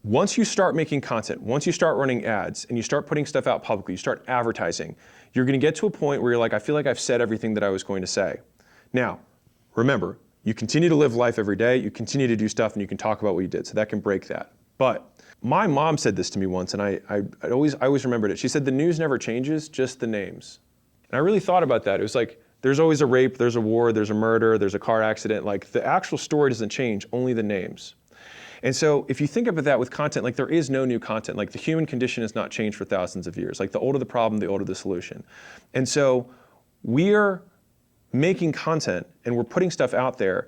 once you start making content, once you start running ads and you start putting stuff out publicly, you start advertising, you're gonna get to a point where you're like, I feel like I've said everything that I was going to say. Now, remember, you continue to live life every day, you continue to do stuff, and you can talk about what you did, so that can break that. But my mom said this to me once, and I always remembered it. She said, the news never changes, just the names. And I really thought about that. It was like, there's always a rape, there's a war, there's a murder, there's a car accident. Like, the actual story doesn't change, only the names. And so if you think about that with content, like, there is no new content. Like, the human condition has not changed for thousands of years. Like, the older the problem, the older the solution. And so we're making content and we're putting stuff out there.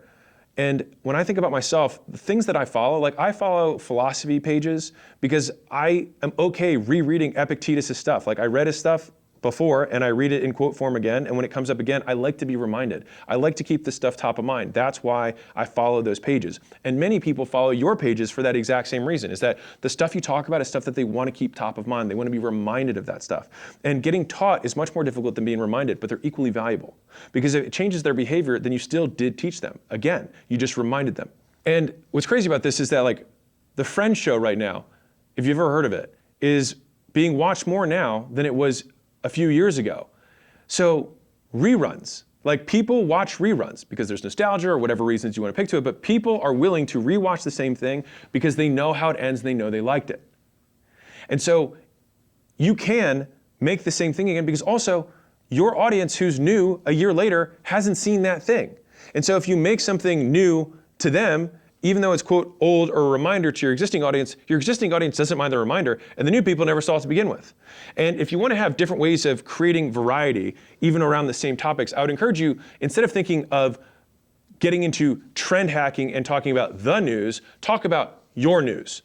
And when I think about myself, the things that I follow, like, I follow philosophy pages because I am okay rereading Epictetus' stuff. Like, I read his stuff before and I read it in quote form again, and when it comes up again, I like to be reminded. I like to keep this stuff top of mind. That's why I follow those pages. And many people follow your pages for that exact same reason, is that the stuff you talk about is stuff that they want to keep top of mind. They want to be reminded of that stuff. And getting taught is much more difficult than being reminded, but they're equally valuable. Because if it changes their behavior, then you still did teach them. Again, you just reminded them. And what's crazy about this is that, like, the Friends show right now, if you've ever heard of it, is being watched more now than it was a few years ago. So reruns, like, people watch reruns because there's nostalgia or whatever reasons you want to pick to it, but people are willing to rewatch the same thing because they know how it ends and they know they liked it. And so you can make the same thing again because also your audience who's new a year later hasn't seen that thing. And so if you make something new to them, even though it's quote old or a reminder to your existing audience doesn't mind the reminder, and the new people never saw it to begin with. And if you want to have different ways of creating variety, even around the same topics, I would encourage you, instead of thinking of getting into trend hacking and talking about the news, talk about your news.